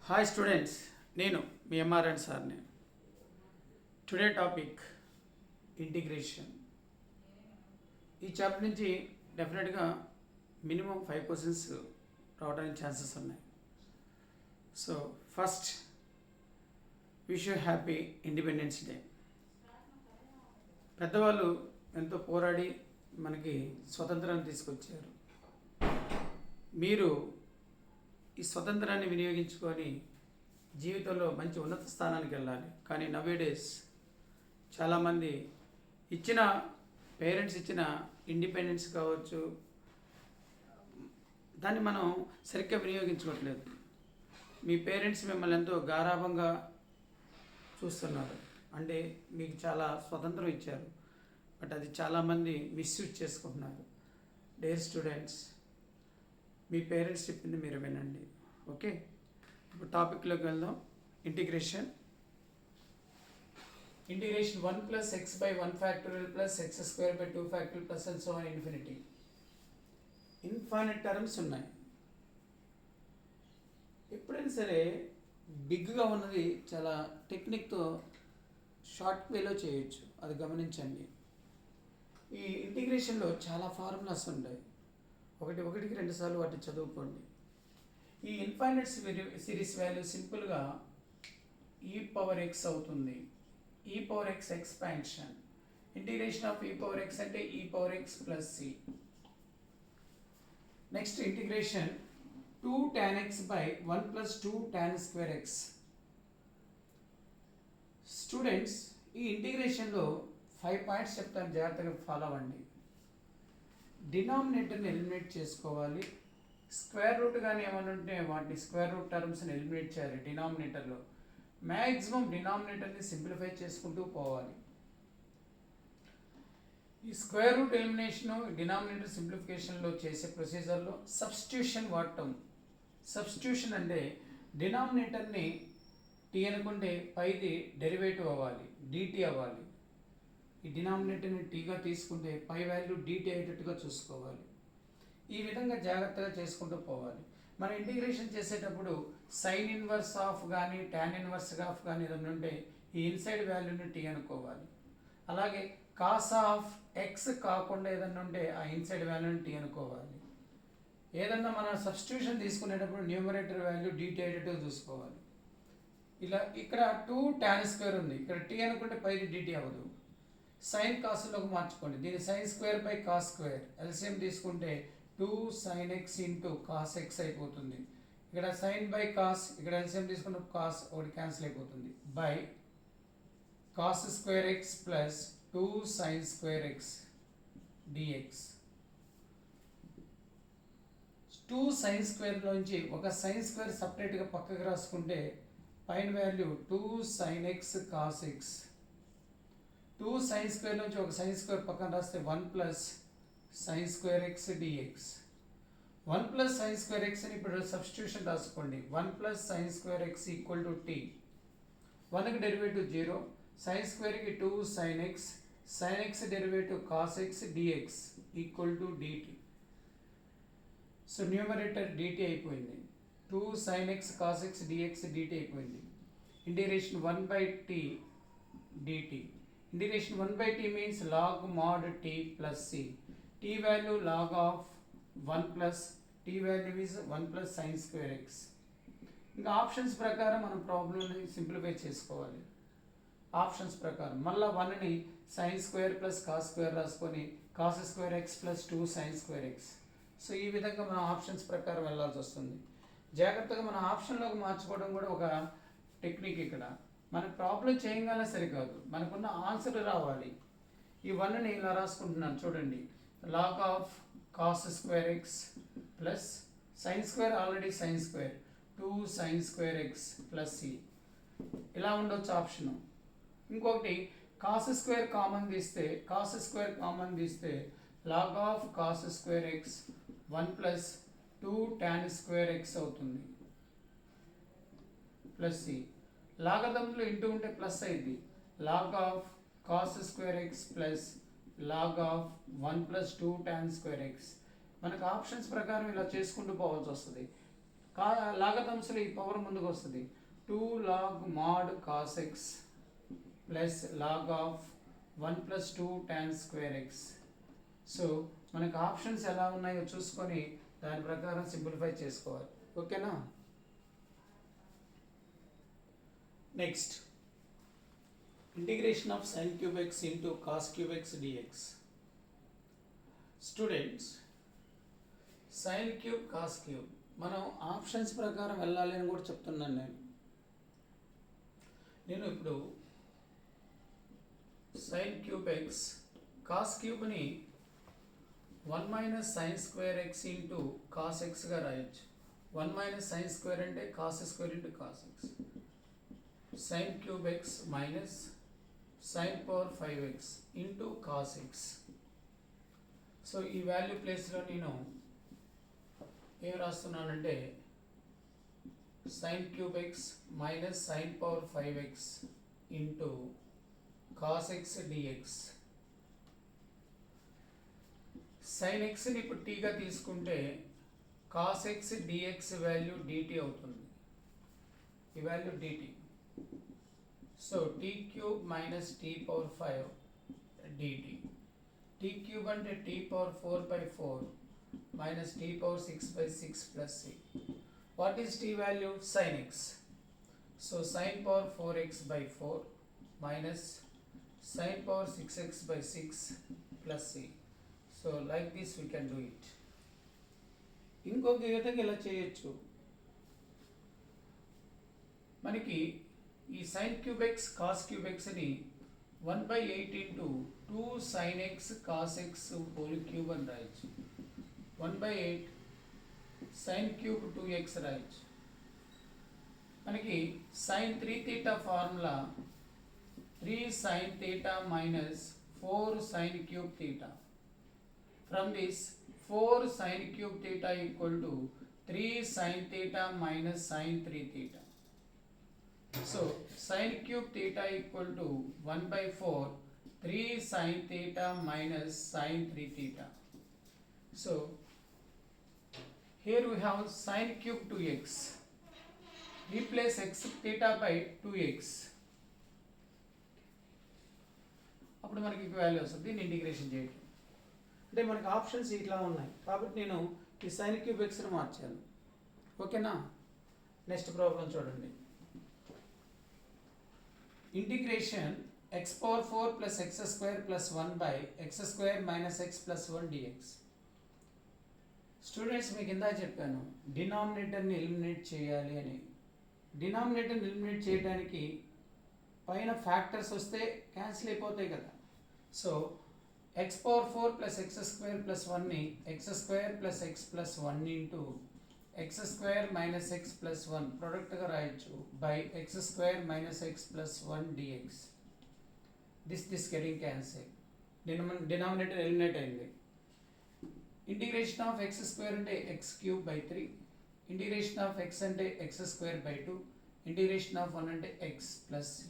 Hi students, నేను మీ MRN సార్ని. Today topic integration. ఈ చాప్టర్ నుంచి డెఫినెట్గా మినిమం 5 క్వశ్చన్స్ రావడానికి ఛాన్సెస్ ఉన్నాయి. So first, wish you happy independence day. పెద్దవాళ్ళు ఎంతో పోరాడి మనకి స్వతంత్రాన్ని తీసుకొచ్చారు. మీరు ఈ స్వతంత్రాన్ని వినియోగించుకొని జీవితంలో మంచి ఉన్నత స్థానానికి వెళ్ళాలి. కానీ నవేడేస్ చాలామంది పేరెంట్స్ ఇచ్చిన ఇండిపెండెన్స్ కావచ్చు, దాన్ని మనం సరిగ్గా వినియోగించుకోవట్లేదు. మీ పేరెంట్స్ మిమ్మల్ని ఎంతో గారాభంగా చూస్తున్నారు, అంటే మీకు చాలా స్వతంత్రం ఇచ్చారు, బట్ అది చాలామంది మిస్యూజ్ చేసుకుంటున్నారు. డేర్ స్టూడెంట్స్, మీ పేరెంట్స్ చెప్పింది మీరు వినండి. ఓకే, ఇప్పుడు టాపిక్లోకి వెళ్దాం. Integration 1 + x/1 factorial + x² / 2 factorial + and so on infinity. Infinite terms ఉన్నాయి. ఎప్పుడైనా సరే బిగ్గా ఉన్నది చాలా టెక్నిక్తో షార్ట్ వేలో చేయొచ్చు, అది గమనించండి. ఈ ఇంటిగ్రేషన్లో చాలా ఫార్ములాస్ ఉంటాయి. ఒకటికి 2 సార్లు వాటిని చదువుకోండి. ఈ ఇన్ఫైనైట్ సిరీస్ వాల్యూ సింపుల్గా e⁻x అవుతుంది. e⁻x expansion. Integration of e⁻x అంటే e⁻x + c. Next integration 2 tan x/1 + 2 tan²x. Students, ఈ ఇంటిగ్రేషన్లో 5 పాయింట్స్ చెప్తాను, జాగ్రత్తగా ఫాలో అవ్వండి. డినామినేటర్ని ఎలిమినేట్ చేసుకోవాలి. స్క్వేర్ రూట్ కానీ ఏమైనా ఉంటే వాటిని స్క్వేర్ రూట్ టర్మ్స్ని ఎలిమినేట్ చేయాలి. డినామినేటర్లో మ్యాక్సిమం డినామినేటర్ని సింప్లిఫై చేసుకుంటూ పోవాలి. ఈ స్క్వేర్ రూట్ ఎలిమినేషను, డినామినేటర్ సింప్లిఫికేషన్లో చేసే ప్రొసీజర్లో సబ్స్టిట్యూషన్ వాడటం. సబ్స్టిట్యూషన్ అంటే డినామినేటర్ని టీ అనుకుంటే పైది డెరివేటివ్ అవ్వాలి, డిటి అవ్వాలి. ఈ డినామినేటర్ని టీగా తీసుకుంటే పై వాల్యూ డిటి అయ్యేటట్టుగా చూసుకోవాలి. ఈ విధంగా జాగ్రత్తగా చేసుకుంటూ పోవాలి. మనం ఇంటిగ్రేషన్ చేసేటప్పుడు సైన్ ఇన్వర్స్ ఆఫ్ కానీ టాన్ ఇన్వర్స్ ఆఫ్ కానీ ఏదైనా ఉంటే ఈ ఇన్సైడ్ వాల్యూని టీ అనుకోవాలి. అలాగే కాస్ ఆఫ్ ఎక్స్ కాకుండా ఏదన్నా ఉంటే ఆ ఇన్సైడ్ వాల్యూని టీ అనుకోవాలి. ఏదన్నా మనం సబ్స్టిట్యూషన్ తీసుకునేటప్పుడు న్యూమరేటర్ వాల్యూ డిటి అయ్యేటట్టుగా చూసుకోవాలి. ఇలా ఇక్కడ 2 tan² ఉంది, ఇక్కడ టీ అనుకుంటే పైది డిటి అవ్వదు. సైన్ కాస్లోకి మార్చుకోండి. దీని sin² / cos². ఎల్సిఎం తీసుకుంటే 2 sin x × cos x అయిపోతుంది. ఇక్కడ sin/cos, ఇక్కడ ఎల్సిఎం తీసుకుంటే cos ఒకటి క్యాన్సిల్ అయిపోతుంది. By cos² x + 2 sin² x dx. 2 sin² ఒక sin² సపరేట్గా పక్కకి రాసుకుంటే పైన value 2 sin x cos x. 2 sin² ఒక sin² పక్కన రాస్తే 1 + sin² x dx. 1 + sin² x అని ఇప్పుడు సబ్స్టిట్యూషన్ రాసుకోండి. 1 + sin² x = t. 1కి derivative 0, sin²కి 2 sin x, sin x derivative cos x dx = dt. So numerator dt అయిపోయింది. 2 sin x cos x dx dt అయిపోయింది. Integration 1/t dt. Integration 1/t means log mod t plus c. T value log of 1 plus t value is 1 plus sin² x. ఇంకా options ప్రకారం మనం ప్రాబ్లమ్ని simplify చేసుకోవాలి. Options ప్రకారం మళ్ళీ 1ని sin² + cos² రాసుకొని cos² x + 2 sin² x. So ఈ విధంగా మనం ఆప్షన్స్ ప్రకారం వెళ్ళాల్సి వస్తుంది. జాగ్రత్తగా మన ఆప్షన్లోకి మార్చుకోవడం కూడా ఒక టెక్నిక్. ఇక్కడ మన ప్రాబ్లం చేయగానే సరికాదు, మనకున్న ఆన్సర్ రావాలి. ఈ 1ని ఇలా రాసుకుంటున్నాను చూడండి. Log of cos² x plus sin² already sin², 2 sin² x plus c. ఇలా ఉండొచ్చు ఆప్షను. ఇంకొకటి cos² కామన్ తీస్తే log of cos² x 1 + 2 tan² x అవుతుంది ప్లస్ c. లాగదంలో ఇంటూ ఉంటే ప్లస్ అయింది. Log of cos² x plus log of 1 + 2 tan² x. మనకు options ప్రకారం ఇలా చేసుకుంటూ పోవాల్సి వస్తుంది. లాగతంసులు ఈ పవర్ ముందుకు వస్తుంది. 2 log mod cos x plus log of 1 plus 2 tan square X. So మనకు ఆప్షన్స్ ఎలా ఉన్నాయో చూసుకొని దాని ప్రకారం సింప్లిఫై చేసుకోవాలి. ఓకేనా? Next integration of sin cube x into cos cube x dx. Students, sin cube cos cube మనం ఆప్షన్స్ ప్రకారం వెళ్ళాలి అని కూడా చెప్తున్నాను. నేను ఇప్పుడు sin cube x cos cube ని 1 minus sin square x into cos x గా రాయొచ్చు. 1 మైనస్ sin స్క్వేర్ అంటే cos square into cos x. sin cube x minus sin power 5x into cos x. So ఈ value ప్లేస్లో నేను ఏం రాస్తున్నానంటే sin cube x minus sin power 5x into cos x dx. sin xని ఇప్పుడు tగా తీసుకుంటే cos x dx value dt అవుతుంది. ఈ value dt. So t cube minus t power 5 dt. t cube అంటే t power 4/4 minus t power 6/6 plus c. What is t value? Sin x. So sin power 4x by 4 minus sin power 6x by 6 plus c. So like this we can do it. ఇంకొక విధంగా ఇలా చేయొచ్చు. మనకి ఈ sin cube x cos cube x ని 1/8 into 2 sin x cos x whole cube అని రాయొచ్చు. 1/8 sin cube 2x రాయొచ్చు. మనకి sin 3 theta formula 3 sin theta minus 4 sin cube theta. From this 4 sin cube theta equal to 3 sin theta minus sin 3 theta. So sin cube theta equal to 1/4 3 sin theta minus sin 3 theta. So here we have sin cube 2x. Replace x theta by 2x. అప్పుడు మనకి value వస్తుంది. దీన్ని integration చేయటం అంటే మనకి options ఇట్లా ఉన్నాయి కాబట్టి నేను ఈ sin cube x ని మార్చాను. ఓకేనా? నెక్స్ట్ ప్రాబ్లం చూడండి. Integration x power 4 plus x square plus 1 by x square minus x ప్లస్ 1 dx. స్టూడెంట్స్, మీకు ఇందా చెప్పాను డినామినేటర్ని ఎలిమినేట్ చేయాలి అని. డినామినేటర్ని ఎలిమినేట్ చేయడానికి పైన ఫ్యాక్టర్స్ వస్తే క్యాన్సిల్ అయిపోతాయి కదా. So x power 4 plus x square plus 1ని x square plus x plus 1 into x square minus x plus 1 ప్రొడక్ట్గా రాయొచ్చు by x square minus x plus 1 dx. This getting cancel. Denominator eliminate అయింది. Integration of x square అంటే x cube by 3, integration of x అంటే x square by 2, integration of 1 అంటే X plus C.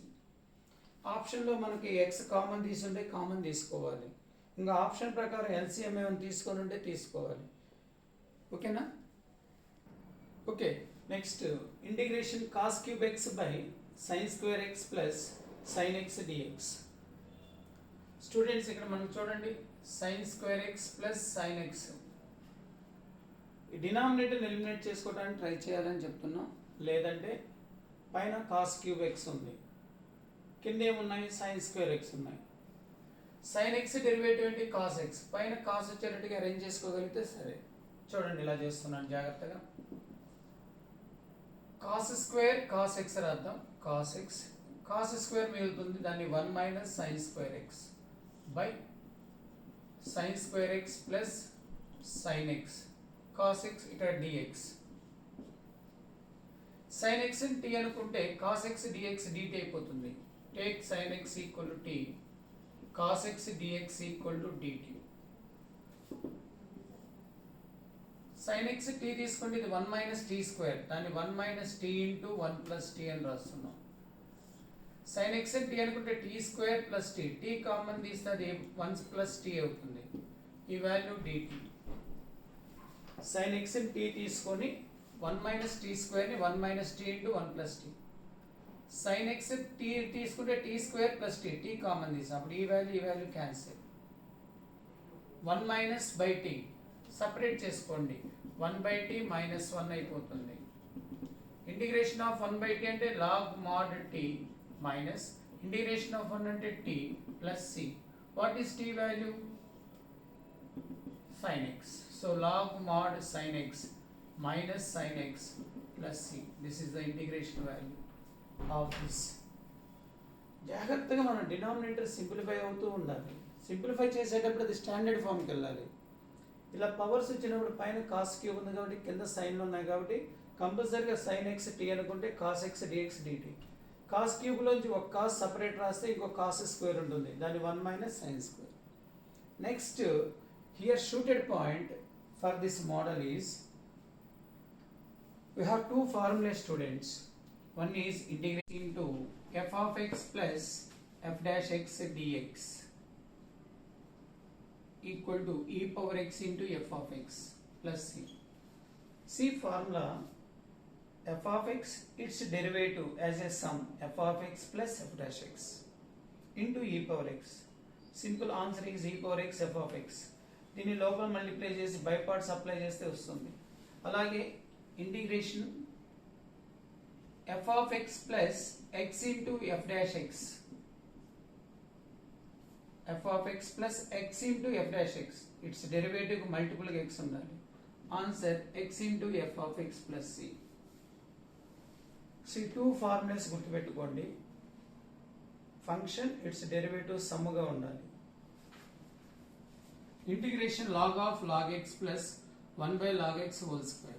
ఆప్షన్లో మనకి X common తీసుంటే common తీసుకోవాలి. ఇంకా option ప్రకారం LCM ఏమైనా తీసుకొని ఉంటే తీసుకోవాలి. ఓకేనా? Okay. Next integration cos cube x by sine square x plus sine x dx. Students, ఇక్కడ మనం చూడండి sin square x plus sine x. ఈ డినామినేటర్ ఎలిమినేట్ చేసుకోవడానికి ట్రై చేయాలని చెప్తున్నాం. లేదంటే పైన కాస్ క్యూబ్ ఎక్స్ ఉంది, కింద ఏమున్నాయి సైన్ స్క్వేర్ ఎక్స్ ఉన్నాయి. సైన్ ఎక్స్ డెరివేటివ్ ఏంటి? Cos X. పైన కాస్ వచ్చేటట్టుగా అరేంజ్ చేసుకోగలిగితే సరే. చూడండి ఇలా చేస్తున్నాను జాగ్రత్తగా. కాస్ స్క్వేర్ కాస్ ఎక్స్ రాద్దాం. కాస్ ఎక్స్ కాస్ స్క్వేర్ మిగులుతుంది, దాన్ని 1 minus sign square X by sin square x plus sin x cos x ఇక్కడ dx. sin x ని t అనుకుంటే cos x dx dt అయిపోతుంది. take sin x equal to t, cos x dx equal to dt. sin x t తీసుకుంటే ఇది 1 minus t square, దాన్ని 1 minus t into 1 plus t అని రాస్తున్నాం. sin x t అనుకుంటే t square plus t common తీస్తే అది 1 plus t అవుతుంది. ఈ value dt. sin x t తీసుకొని 1 మైనస్ టీ స్క్వేర్ని 1 minus t into 1 plus t. Sine x t తీసుకుంటే t square plus t, t common తీసి అప్పుడు ఈ value cancel. 1 minus by t separate చేసుకోండి, 1 బై టీ మైనస్ 1 అయిపోతుంది. ఇంటిగ్రేషన్ ఆఫ్ 1 బై టీ అంటే log mod t minus integration of 1 అంటే t plus c. What is t value? sin x. So log mod sin x minus sin x plus c. This is the integration value of this. జాగ్రత్తగా మనం denominator simplify అవుతూ ఉండాలి. Simplify చేసేటప్పుడు అది standard ఫామ్కి వెళ్ళాలి. ఇలా powers వచ్చినప్పుడు పైన కాస్ క్యూబ్ ఉంది కాబట్టి కింద సైన్లు ఉన్నాయి కాబట్టి కంపల్సరీగా సైన్ ఎక్స్ టీ అనుకుంటే cos x dx dt. Cos క్యూబ్లోంచి ఒక కాస్ సపరేట్ రాస్తే ఇంకో కాస్ స్క్వేర్ ఉంటుంది, దాని 1 minus sine square. Next here shooted point for this model is, we have two formulae students. One is integration into f of x plus f dash x dx equal to e power x into f of x plus c. See formula, f of x its derivative as a sum f of x plus f dash x into e power x. Simple answer is e power x f of x. దీన్ని లోపల multiply చేసి by parts apply చేస్తే వస్తుంది. అలాగే integration f of x plus x into f dash x, f of x plus x into f dash x its derivative మల్టిపుల్గా x ఉండాలి. Answer x into f of x plus c. C two formulas గుర్తుపెట్టుకోండి. Function its derivative సమ్ముగా ఉండాలి. Integration log of log x plus 1 by log x whole square.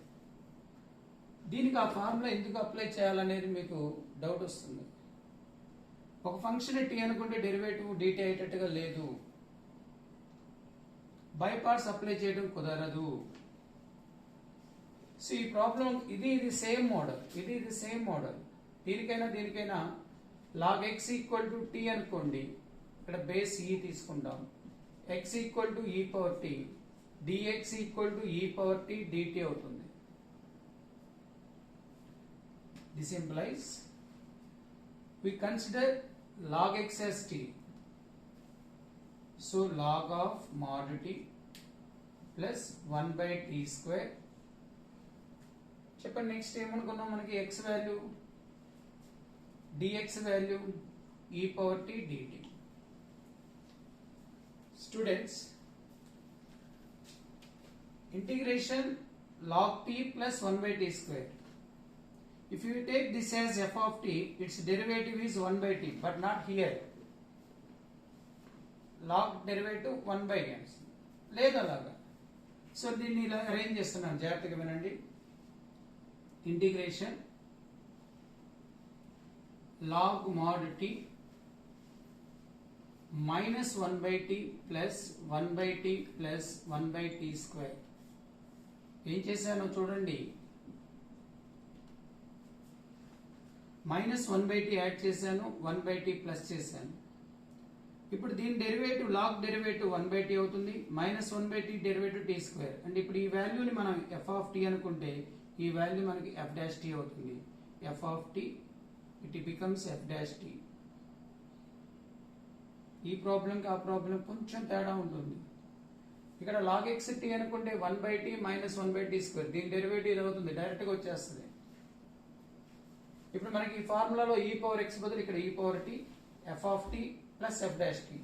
దీనికి ఆ formula ఎందుకు apply చేయాలనేది మీకు డౌట్ వస్తుంది. ఒక ఫంక్షన్ టీ అనుకుంటే డెరివేటివ్ డిటి అయ్యేటట్టుగా లేదు, బై పార్ట్స్ అప్లై చేయడం కుదరదు. సో ఈ ప్రాబ్లం ఇది సేమ్ మోడల్, ఇది సేమ్ మోడల్. దీనికైనా log x equal to t అనుకోండి, ఇక్కడ బేస్ ఈ తీసుకుంటాం. x equal to e power t, dx equal to e power t dt అవుతుంది. This implies we consider log x as t. So log of mod t plus 1 by t square. చెప్పండి next ఏమనుకున్నాం, మనకి x value dx value e power t dt. Students, integration log t plus 1 by t square. If you take this as f of t, its derivative is 1 by t, but not here. Log derivative 1 by t. లేదా అలాగా. So దీన్ని ఇలా arrange చేస్తున్నాను, జాగ్రత్తగా వినండి. Integration log mod t minus 1 by t plus 1 by t plus 1 by t square. ఏం చేశానో చూడండి, మైనస్ 1 by t యాడ్ చేశాను, 1 by t ప్లస్ చేశాను. ఇప్పుడు దీని derivative log derivative 1 by t అవుతుంది, minus 1 by t derivative t square. అంటే ఇప్పుడు ఈ వాల్యూని మనం f of t అనుకుంటే ఈ వాల్యూ మనకి f dash t అవుతుంది. f of t it becomes f dash t. ఈ ప్రాబ్లంకి ఆ ప్రాబ్లం కొంచెం తేడా ఉంటుంది. ఇక్కడ లాగ్ ఎక్స్ టీ అనుకుంటే 1 by t minus 1 by t square, దీని డెరివేటివ్ ఇది అవుతుంది, డైరెక్ట్గా వచ్చేస్తుంది. ఇప్పుడు మనకి ఈ ఫార్ములాలో ఈ పవర్ ఎక్స్ బదులు ఇక్కడ e power t, f of t plus f dash t.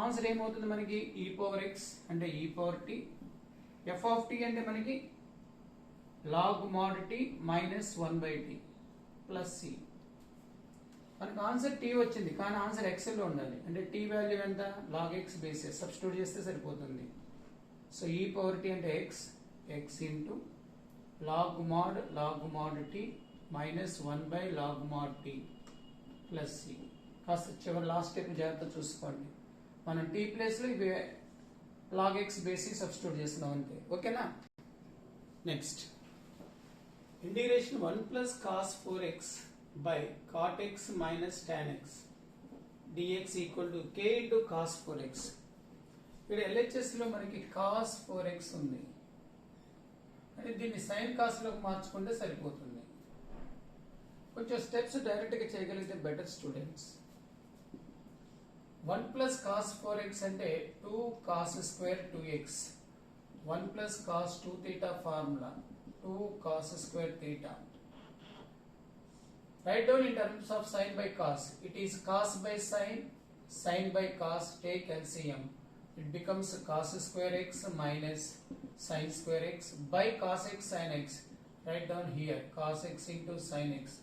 Answer ఏమవుతుంది మనకి, ఈ పవర్ ఎక్స్ అంటే e power t, f of t అంటే మనకి log mod t minus 1 by t plus c. మనకు ఆన్సర్ టీ వచ్చింది, కానీ ఆన్సర్ ఎక్స్ఎల్లో ఉండాలి. అంటే టీ వాల్యూ ఎంత, లాగ్ ఎక్స్ బేసిస్ సబ్స్టిట్యూట్ చేస్తే సరిపోతుంది. సో ఈ పవర్ టీ అంటే x, x into log mod t minus 1 by log mod t plus c. కాస్త చివరి లాస్ట్ స్టెప్ జాగ్రత్త చూసుకోండి. మనం టీ ప్లేస్లో ఇవి లాగ్ ఎక్స్ బేసిస్ సబ్స్టిట్యూట్ చేస్తున్నాం అంతే, ఓకేనా. Next integration 1 plus cos 4x by cot x minus tan x dx equal to k into cos 4x. ఇక్కడ LHS లో మనకి cos 4x ఉంది, అంటే దీన్ని సైన్ కాస్ట్లోకి మార్చుకుంటే సరిపోతుంది. కొంచెం స్టెప్స్ డైరెక్ట్గా చేయగలిగితే better students. 1 plus cos 4x అంటే 2 cos square 2x. 1 plus cos 2 theta formula 2 cos square theta. Write down in terms of sin by cos. It is cos by sin, sin by cos, take LCM. It becomes cos square x minus sin square x by cos x sin x. Write down here cos x into sin x.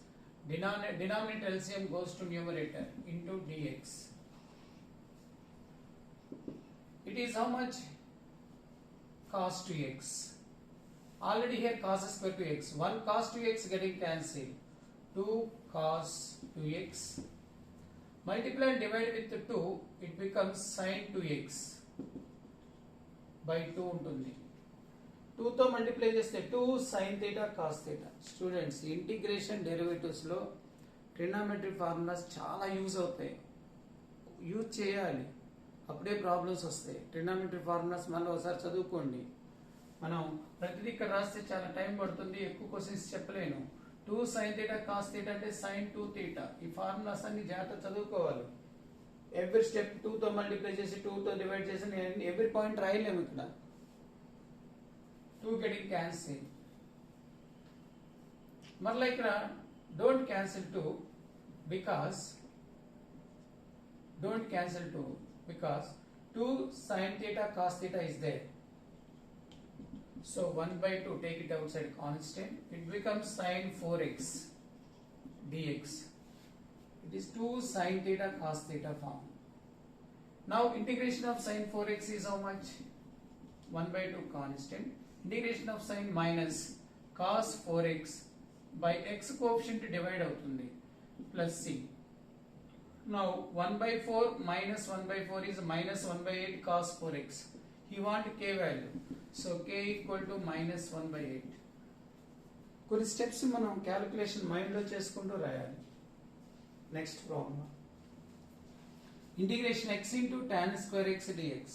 Denominator LCM goes to numerator into dx. It is how much? Cos 2x. Already here cos square 2x. 1 cos 2x getting cancelled. 2 cos 2x. Multiply and divide with 2. It becomes sin 2x by 2 ఉంటుంది. 2 తో multiply చేస్తే 2 sin theta cos theta. Students integration డెరివేటివ్స్లో trigonometry formulas చాలా use అవుతాయి. Use చేయాలి, అప్పుడే problems వస్తాయి. Trigonometry formulas మళ్ళీ ఒకసారి చదువుకోండి. మనం ప్రతిదీ ఇక్కడ రాస్తే చాలా టైం పడుతుంది, ఎక్కువ క్వశ్చన్స్ చెప్పలేను. 2 sin theta cos theta అంటే sin 2 theta. ఈ ఫార్ములాస్ అన్ని జాగ్రత్త చదువుకోవాలి. ఎవ్రీ స్టెప్ 2 తో మల్టిప్లై చేసి 2 తో డివైడ్ చేసి ఎవ్రీ పాయింట్ రాయలేము. ఇక్కడ 2 గెటింగ్ క్యాన్సిల్. మళ్ళీ ఇక్కడ don't cancel 2 because don't cancel 2 because 2 sin theta cos theta is there. So 1 by 2 take it outside constant. It becomes sin 4x dx. It is 2 sin theta cos theta form. Now integration of sin 4x is how much? 1 by 2 constant. Integration of sin minus cos 4x by x coefficient divide అవుతుంది plus c. Now 1 by 4 minus 1 by 4 is minus 1 by 8 cos 4x. He want k value. So k equal to minus 1 by 8. కొన్ని steps మనం calculation మైండ్లో చేసుకుంటూ రాయాలి. Next problem. Integration x into tan square x dx.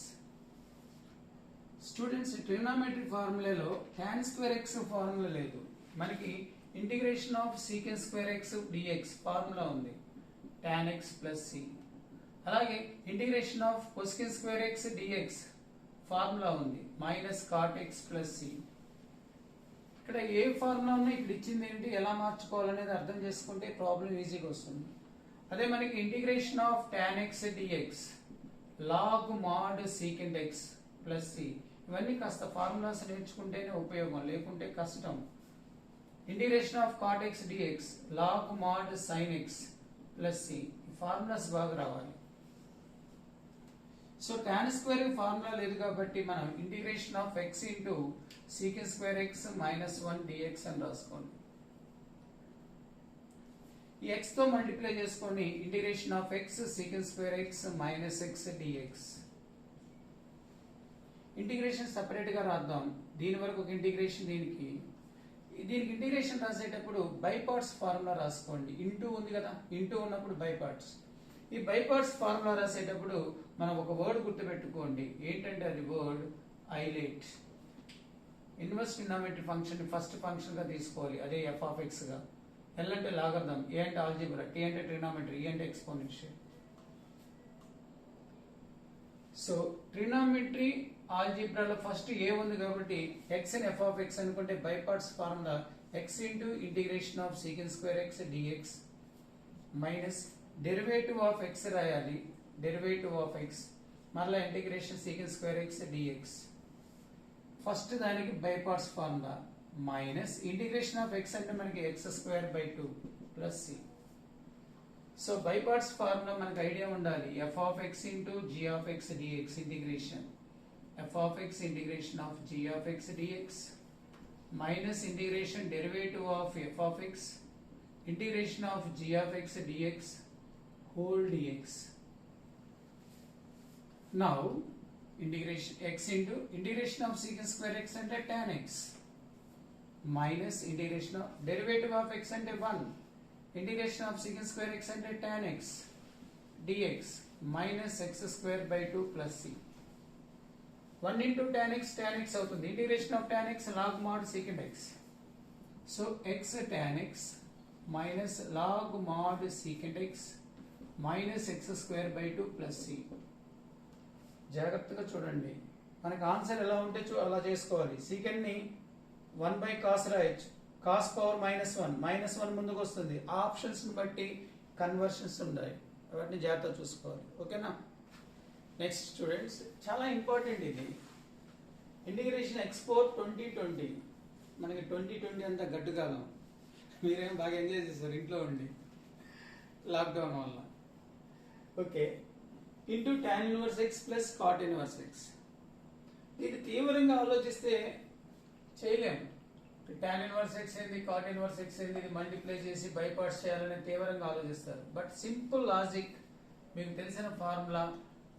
Students trigonometry ఫార్ములాలో tan square x formula లేదు. మనకి integration of secant square x dx formula ఉంది, tan x plus c. అలాగే integration of cosecant square x dx formula ఉంది, minus cot x plus c. ఇక్కడ ఏ formula ఉన్నా ఇక్కడ ఇచ్చింది ఏంటి, ఎలా మార్చుకోవాలనేది అర్థం చేసుకుంటే ప్రాబ్లం ఈజీగా వస్తుంది. అదే మనకి integration of tan x dx log mod secant x plus c. ఇవన్నీ కాస్త ఫార్ములాస్ నేర్చుకుంటేనే ఉపయోగం, లేకుంటే కష్టం. Integration of cot x dx log mod sin x plus c. Formulas బాగా రావాలి. సో tan స్క్వేర్ ఫార్ములా లేదు కాబట్టి మనం integration of x into secant square x minus 1 dx అని రాసుకోండి. ఈ x తో మల్టిప్లై చేసుకొని integration of x secant square x minus x dx. Integration separate గా రాద్దాం. దీని వరకు ఒక ఇంటిగ్రేషన్, దీనికి ఇంటిగ్రేషన్ రాసేటప్పుడు బై పార్ట్స్ ఫార్ములా రాసుకోండి. ఇంటూ ఉంది కదా, ఇంటూ ఉన్నప్పుడు బై పార్ట్స్. ఈ బై పార్ట్స్ ఫార్ములా రాసేటప్పుడు మనం ఒక వర్డ్ గుర్తుపెట్టుకోండి. ఏంటంటే అది word ILATE. Inverse trigonometry function first function గా తీసుకోవాలి, అదే f of x గా. L అంటే లాగర్థం, A అంటే ఆల్జీబ్రా, T అంటే ట్రిగ్నోమెట్రీ, E అంటే ఎక్స్పోనెన్షియల్. సో ట్రిగ్నోమెట్రీ ఆల్జీబ్రాలో ఫస్ట్ ఏ ఉంది కాబట్టి x అని f of x అనుకుంటే by parts formula x into integration of secant square x dx minus derivative of x రాయాలి, డెరివేటివ్ ఆఫ్ x మరలా integration secant square x dx. First దానికి by parts formula minus integration of x అంటే మనకి x square by 2 plus c. So by parts formula మనకి idea ఉండాలి. f of x into g of x dx integration f of x integration of g of x dx minus integration derivative of f of x integration of g of x dx whole dx. Now integration x into integration of secant square x and tan x minus integration of derivative of x and 1 integration of secant square x and tan x dx minus x square by 2 plus c. 1 into tan x అవుతుంది. Integration of tan x log mod secant x. So x tan x minus log mod secant x minus x square by 2 plus c. జాగ్రత్తగా చూడండి, మనకు answer ఎలా ఉంటే అలా చేసుకోవాలి. Secant ని 1 by cos రాయొచ్చు, cos పవర్ -1 ముందుకు వస్తుంది. ఆ ఆప్షన్స్ ని బట్టి కన్వర్షన్స్ ఉన్నాయి, వాటిని జాగ్రత్తగా చూసుకోవాలి. ఓకేనా? నెక్స్ట్ స్టూడెంట్స్, చాలా ఇంపార్టెంట్ ఇది. Integration export 2020. మనకి 2020 అంతా గడ్డు కాలం. మీరేం బాగా ఎంజాయ్ చేశారు ఇంట్లో ఉండి లాక్డౌన్ వల్ల. Okay, into tan inverse x plus cot inverse x. ఇది తీవ్రంగా ఆలోచిస్తే చేయలేము. tan ఇన్వర్స్ ఎక్స్ ఏంది, కాట్ ఇన్వర్స్ ఎక్స్ ఏంది, ఇది మల్టిప్లై చేసి బై పార్ట్స్ చేయాలని తీవ్రంగా ఆలోచిస్తారు. బట్ సింపుల్ లాజిక్, మీకు తెలిసిన formula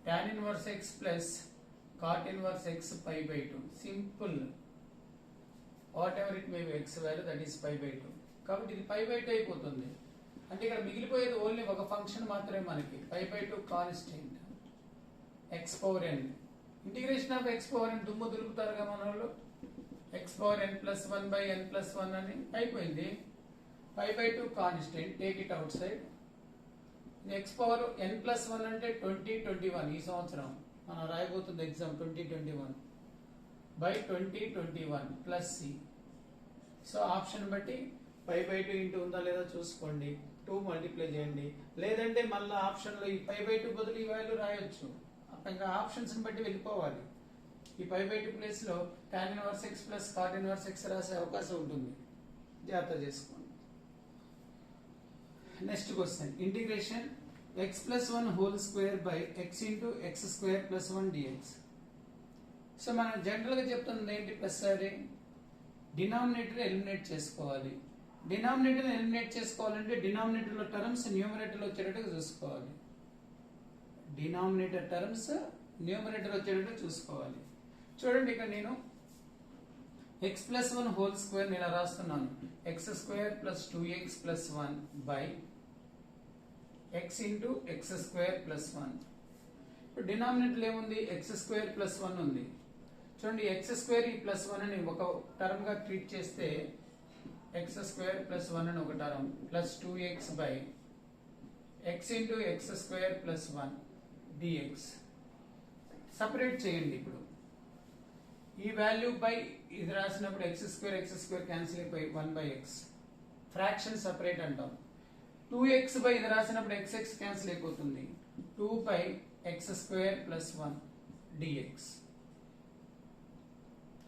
tan inverse x plus cot inverse x pi by 2. Simple, whatever it may be x value, that is pi by 2. కాబట్టి ఇది పై బై 2 అయిపోతుంది. అంటే ఇక్కడ మిగిలిపోయేది ఓన్లీ ఒక ఫంక్షన్ మాత్రమే మనకి, pi by 2 constant x power n. Integration of x power n దుమ్ము దులుపుతారుగా మన వాళ్ళు, x power n plus 1 by n plus 1 అని అయిపోయింది. Pi by 2 constant, take it outside. X power n plus 1 అంటే 2021, ఈ సంవత్సరం మనం రాయబోతుంది exam 2021 by 2021 plus c. So option బట్టి పై బై 2 ఇంటూ ఉందా లేదా చూసుకోండి, 2 మల్టిప్లై చేయండి. లేదంటే మళ్ళీ ఆప్షన్లో ఈ పై బై 2 బదులు ఈ వాల్యూ రాయొచ్చు. ఇంకా ఆప్షన్స్ బట్టి వెళ్ళిపోవాలి. ఈ పై బై 2 ప్లేస్ లో tan inverse x plus cot inverse x రాసే అవకాశం ఉంటుంది, జాగ్రత్త చేసుకోండి. నెక్స్ట్ క్వశ్చన్, ఇంటిగ్రేషన్ x ప్లస్ 1 whole square by x into x square plus 1 dx. So మనం జనరల్గా చెప్తుంది ఏంటి, ప్లస్ సరే డినామినేటర్ ఎలిమినేట్ చేసుకోవాలి. డినామినేటర్ ఎలిమినేట్ చేసుకోవాలంటే డినామినేటర్లో టర్మ్స్ న్యూమరేటర్లో వచ్చేటట్టు చూసుకోవాలి. డినామినేటర్ టర్మ్స్ న్యూమరేటర్ వచ్చేటట్టు చూసుకోవాలి. చూడండి, ఇక్కడ నేను x ప్లస్ 1 హోల్ స్క్వేర్ ఇలా రాస్తున్నాను, X square plus 2x plus 1 by x into x square plus 1. ఇప్పుడు డినామినేటర్ ఏముంది, ఎక్స్ స్క్వేర్ ప్లస్ 1 ఉంది. చూడండి, ఎక్స్ స్క్వేర్ ఈ ప్లస్ 1 అని ఒక టర్మ్ గా ట్రీట్ చేస్తే ఎక్స్ స్క్వేర్ ప్లస్ 1 అని ఒక term plus 2x by x into x square plus 1 dx. Separate చేయండి. ఇప్పుడు ఈ వాల్యూ బై ఇది రాసినప్పుడు ఎక్స్ స్క్వేర్ క్యాన్సిల్ అయిపోయి 1 బై ఎక్స్, ఫ్రాక్షన్ సపరేట్ అంటాం. 2x బై ఇది రాసినప్పుడు x క్యాన్సిల్ అయిపోతుంది, 2 by x square plus 1 dx.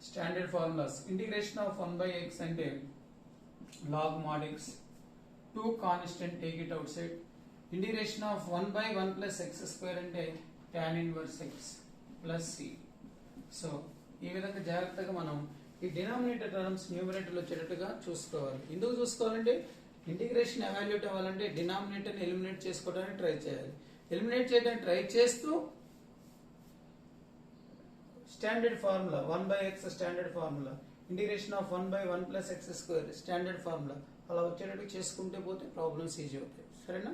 Standard formulas, integration of 1 by x అంటే log mod x, 2 constant, take it outside. Integration of 1 by 1 plus x square అంటే tan inverse x plus c. So ఈ విధంగా జాగ్రత్తగా మనం ఈ denominator terms న్యూమరేటర్లో వచ్చేటట్టుగా చూసుకోవాలి. ఎందుకు చూసుకోవాలంటే ఇంటిగ్రేషన్ ఎవాల్యుయేట్ అవ్వాలంటే డినామినేటర్ని ఎలిమినేట్ చేసుకోవడానికి ట్రై చేయాలి. ఎలిమినేట్ చేయడానికి ట్రై చేస్తూ standard formula 1 by x standard formula, integration of 1 by 1 plus x square standard formula, అలా వచ్చేటట్టు చేసుకుంటే పోతే ప్రాబ్లమ్స్ ఈజీ అవుతాయి. సరేనా?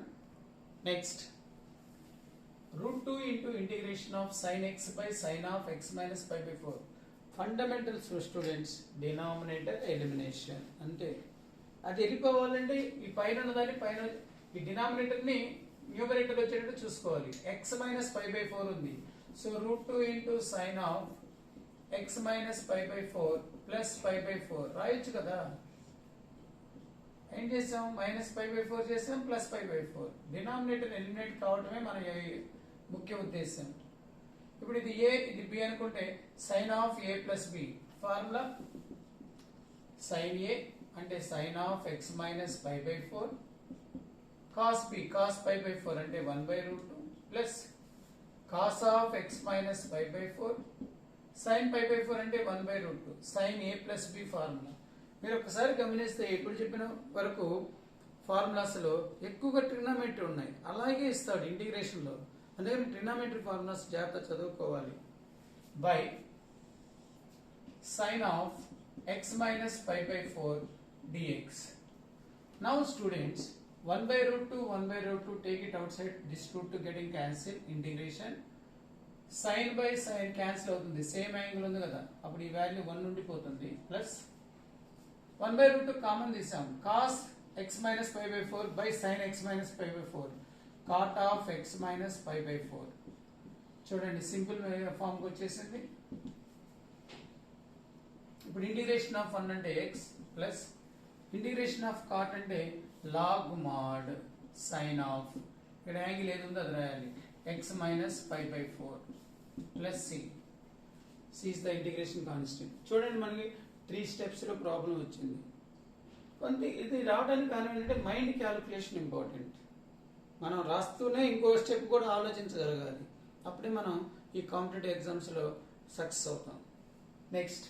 Next, √2 into integration of sine x by sine of x minus pi by 4. Fundamentals students, denominator elimination అంటే అది వెళ్ళిపోవాలంటే ఈ పైన ఉన్నదాన్ని పైన ఈ డినామినేటర్ ని న్యూమరేటర్ వచ్చేటట్టు చూసుకోవాలి. ఎక్స్ మైనస్ పై బై 4 ఉంది, so √2 into sine of x minus pi by 4 plus pi by 4 రాయొచ్చు కదా. ఏం చేసాం, మైనస్ పై బై 4 చేసాం, plus pi by 4. Denominator eliminate కావటమే మన ముఖ్య ఉద్దేశం. ఇప్పుడు ఇది ఏ ఇది బి అనుకుంటే sine of A plus B, formula sine A అంటే sine of x minus pi by 4, cos B cos pi by 4 అంటే 1 by √2 plus cos of x minus pi by 4 sine pi by 4 అంటే 1 by √2 sine A plus B formula. మీరు ఒకసారి గమనిస్తే ఇప్పుడు చెప్పిన వరకు formulas లో ఎక్కువగా ట్రిగ్నోమెట్రీ ఉన్నాయి, అలాగే ఇస్తాడు ఇంటిగ్రేషన్ లో. అందుకని ట్రిగ్నోమెట్రీ ఫార్ములాస్ జాగ్రత్త చదువుకోవాలి. By sine of x minus pi by 4 dx. Now students, 1 by √2 take it outside, this root to getting cancelled, integration sine by sine cancel అవుతుంది, సేమ్ యాంగిల్ ఉంది కదా, అప్పుడు ఈ వాల్యూ 1 ఉండిపోతుంది. ప్లస్ 1/√2 కామన్ తీసాం, cos x minus pi by 4 by sine x minus pi by 4, cot of x minus pi by 4. చూడండి simple ఫామ్కి వచ్చేసింది. ఇప్పుడు ఇంటిగ్రేషన్ ఆఫ్ 1 అంటే x plus integration of cot అంటే లాగ్ మాడ్ సైన్ ఆఫ్, ఇక్కడ angle ఏది ఉందో అది రాయాలి, x minus pi by 4 plus c. c is the integration constant. చూడండి మనకి 3 స్టెప్స్లో ప్రాబ్లం వచ్చింది. కొంత ఇది రావడానికి కారణం ఏంటంటే మైండ్ క్యాలిక్యులేషన్ ఇంపార్టెంట్. మనం రాస్తూనే ఇంకో స్టెప్ కూడా ఆలోచించగలగాలి, అప్పుడే మనం ఈ కాంపిటేటివ్ ఎగ్జామ్స్లో సక్సెస్ అవుతాం. Next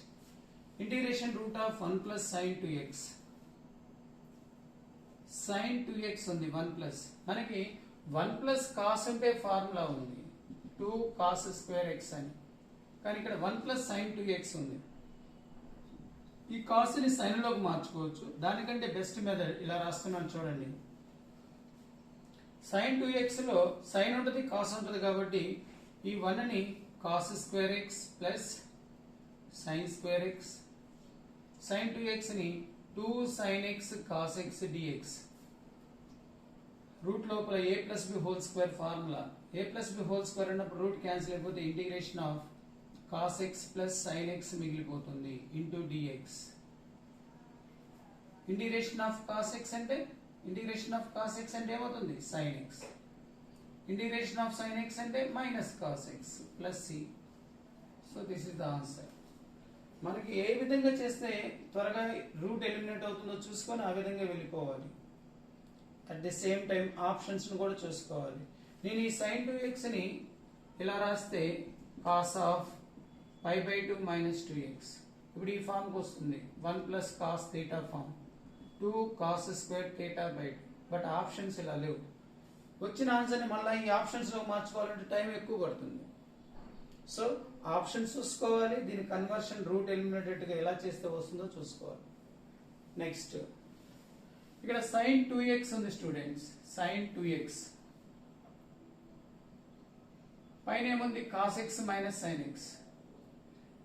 integration root of 1 plus sine 2x. Sine 2x ఉంది 1 ప్లస్, మనకి 1 ప్లస్ కాస్ అంటే ఫార్ములా ఉంది 2 కాస్ స్క్వేర్ x అని, కానీ ఇక్కడ 1 ప్లస్ సైన్ 2x ఉంది. ఈ కాస్ని సైన్లోకి మార్చుకోవచ్చు. దానికంటే బెస్ట్ మెథడ్ ఇలా రాస్తున్నాను చూడండి. సైన్ 2xలో సైన్ ఉంటుంది కాస్ ఉంటుంది కాబట్టి ఈ 1ని cos square x plus sine square x, sine 2xని 2 sin x cos x dx. Root లోపల a plus B whole square formula, a plus B whole square అన్నప్పుడు రూట్ క్యాన్సిల్ అయిపోతే integration of cos x plus sin x మిగిలిపోతుంది into dx. Integration of cos x అంటే ఏమవుతుంది sin x. Integration of sin x అంటే minus cos x plus c. So this is the answer. మనకి ఏ విధంగా చేస్తే త్వరగా route eliminate అవుతుందో చూసుకొని ఆ విధంగా వెళ్ళిపోవాలి. At the same time options కూడా చూసుకోవాలి. నేను ఈ sin 2xని ఇలా రాస్తే cos of pi by 2 minus 2x, ఇప్పుడు ఈ ఫామ్కి వస్తుంది 1 plus cos theta form 2 cos square theta by 2. But options ఇలా లేవు. వచ్చిన ఆన్సర్ని మళ్ళీ ఈ ఆప్షన్స్లో మార్చుకోవాలంటే టైం ఎక్కువ పడుతుంది. సో ఆప్షన్స్ చూసుకోవాలి, దీని కన్వర్షన్ రూట్ ఎలిమినేటెడ్గా ఎలా చేస్తే వస్తుందో చూసుకోవాలి. నెక్స్ట్ ఇక్కడ sin 2x ఉంది స్టూడెంట్స్, sin 2x పైన ఏముంది cos x minus sin x.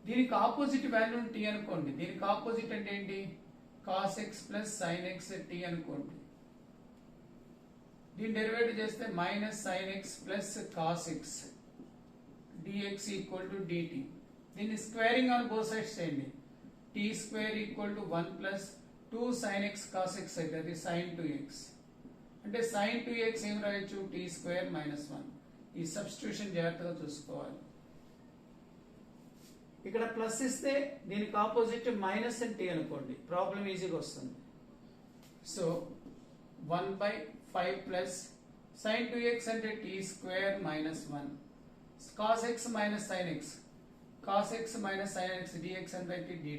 దీనికి ఆపోజిట్ వాల్యూ t అనుకోండి. దీనికి ఆపోజిట్ అంటే ఏంటి, cos x plus sin x t అనుకోండి. దీని డెరివేటివ్ చేస్తే minus sin x plus cos x dx equal to dt. దీన్ని స్క్వేరింగ్ ఆన్ బోత్ సైడ్స్ చేయండి. t square equal to 1 plus 2 sin x cos x అయితే అది sin 2x. అంటే sin 2x ఏం రాయొచ్చు, t స్క్వేర్ మైనస్ 1. ఈ substitution జాగ్రత్తగా చూసుకోవాలి. ఇక్కడ ప్లస్ ఇస్తే దీనికి ఆపోజిట్ మైనస్ అండ్ t అనుకోండి, ప్రాబ్లం ఈజీగా వస్తుంది. సో 1/5 ప్లస్ sin 2x అంటే t square minus 1, cos x minus sin x, cos x minus sin x dx and by dt.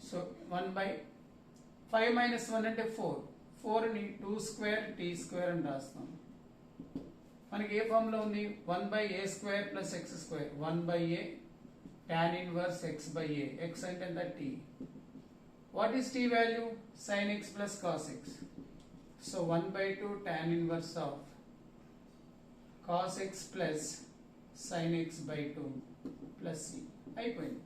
So 1/5 minus 1 అంటే 4, 4ని 2 స్క్వేర్ t స్క్వేర్ అని రాస్తాం. మనకి ఏ form లో ఉంది, 1/a square plus x square, 1/a tan inverse x by a, x అంటే ఎంత t. What is t value, sin x plus cos x. So 1/2 tan inverse of cos x plus sin x by 2 plus c. అయిపోయింది.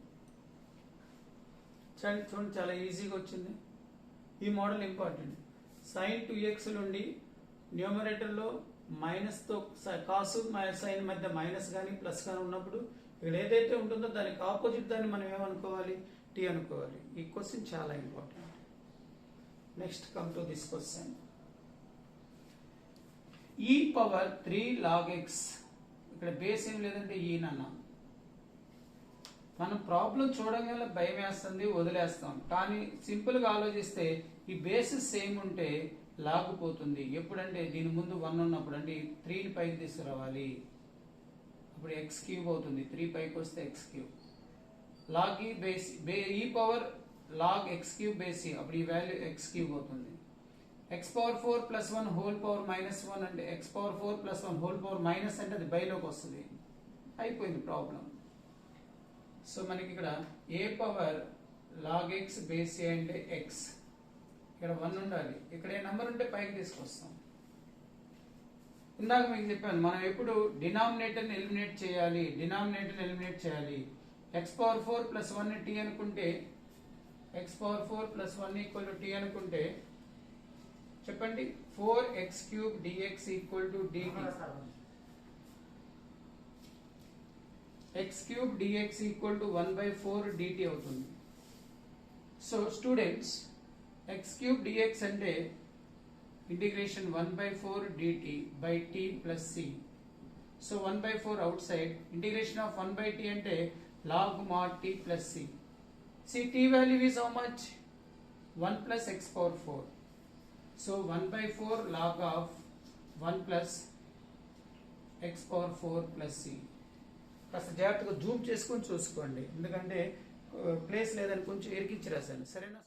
చూడండి చాలా ఈజీగా వచ్చింది. ఈ model important. sin 2x నుండి న్యూమరేటర్లో మైనస్తో కాసు సైన్ మధ్య మైనస్ కానీ ప్లస్ కానీ ఉన్నప్పుడు ఇక్కడ ఏదైతే ఉంటుందో దానికి ఆపోజిట్ దాన్ని మనం ఏమనుకోవాలి, టీ అనుకోవాలి. ఈ క్వశ్చన్ చాలా important. Next come to this question. e power 3 log x, ఇక్కడ బేస్ ఏం లేదంటే ఈ నన్న. మనం ప్రాబ్లం చూడగల భయం వేస్తుంది, వదిలేస్తాం. కానీ సింపుల్గా ఆలోచిస్తే ఈ బేసిస్ సేమ్ ఉంటే లాగిపోతుంది. ఎప్పుడంటే దీని ముందు 1 ఉన్నప్పుడు, అంటే 3ని పైకి తీసుకురావాలి, అప్పుడు x క్యూబ్ అవుతుంది. 3 పైకి వస్తే x cube. Log e base e power log x cube base, అప్పుడు ఈ వాల్యూ x క్యూబ్ అవుతుంది. x power 4 plus 1 whole power minus 1 అంటే x power 4 plus 1 whole power minus అంటే అది బైలోకి వస్తుంది. అయిపోయింది ప్రాబ్లం. సో మనకి ఇక్కడ a power log x base a అంటే x, ఇక్కడ 1 ఉండాలి. ఇక్కడ ఏ నెంబర్ ఉంటే పైకి తీసుకొస్తాం. ఇందాక మీకు చెప్పాను మనం ఎప్పుడు డినామినేటర్ని ఎలిమినేట్ చేయాలి. ఎక్స్ పవర్ 4 ప్లస్ 1 టీ అనుకుంటే x power 4 plus 1 equal to t అనుకుంటే చెప్పండి 4x³ dx equal to dt. x³ dx equal to 1/4 dt అవుతుంది. సో స్టూడెంట్స్ x³ dx అంటే integration 1/4 dt by t plus c. So 1/4 outside, integration of 1/t అంటే log mod t plus c. See, t value is how much? 1 plus x power 4. So 1/4 log of 1 plus x power 4 plus c. కాస్త జాగ్రత్తగా Zoom చేసుకొని చూసుకోండి, ఎందుకంటే place లేదని కొంచెం ఎరికించి రాశాను, సరేనా?